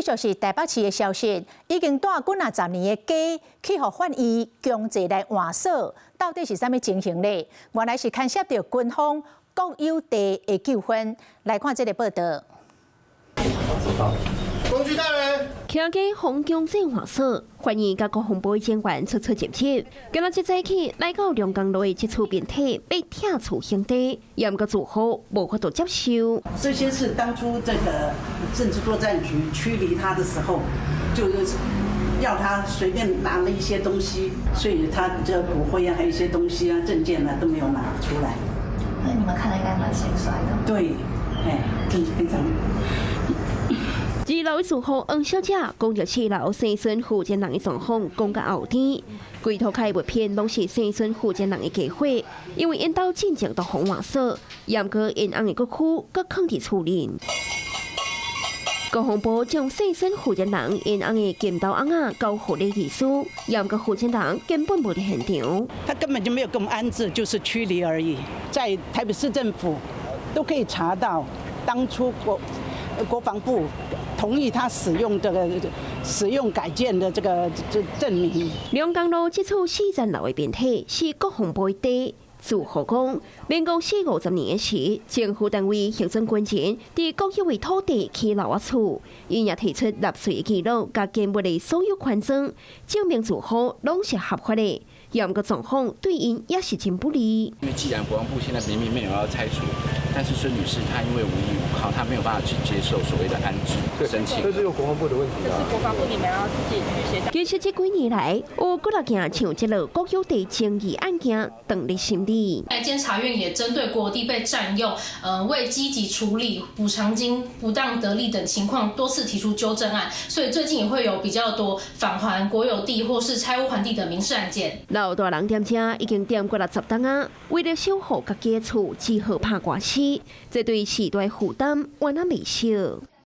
就是台北市的消息，已經帶幾十年的雞去予法醫強制來換鎖，到底是啥物情形呢？原來是牽涉到軍方國有地的糾紛。來看這個報道。工具大人，徛在洪強制換鎖，法醫甲國防部警員出接觸。今仔日早起來到龍江路的這處便體被拆除刑地，也毋過住戶無法度接受。這些是當初這個政治作戰局驅離他的時候，就是要他隨便拿了一些東西，所以他這骨灰啊，還有一些東西啊、證件啊都沒有拿出來。那你們看了應該蠻心酸的。對，真是非常。二樓的住戶黃小姐講着四樓生孫負責人的狀況，講到後天，規套開物片攏是生孫負責人的家伙，因為因兜進前都紅換鎖，也毋過因翁的國區閣囥佇厝裡。國防部將生孫負責人因翁的劍刀翁仔交互理技師，也毋過負責人根本無在現場。他根本就沒有給我們安置，就是驅離而已。在台北市政府都可以查到，當初國防部同意他使用改建的這個證明。龍江路這處40樓的便體是國防部的地。住戶講，民國40-50年時，政府單位協助軍人佇國有的土地起樓仔厝，因也提出納稅的記錄甲建物的所有權證，證明住戶攏是合法的。也毋過狀況對因也是真不利。因為既然國防部現在明明沒有要拆除，但是孫女士她因為無依無靠，她沒有辦法去接受所謂的安置申請。這是有國防部的問題。這是國防部你們要自己去協調。其實這幾年來，有幾多件像這個國有地爭議案件等在心裡。監察院也針對國地被佔用，未積極處理補償金不當得利等情況，多次提出糾正案，所以最近也會有比較多返還國有地或是拆屋還地的民事案件。老大人踮遮已經踮過60棟啊，為了守護家己的厝，只好拍官司，這對時代負擔原來未小。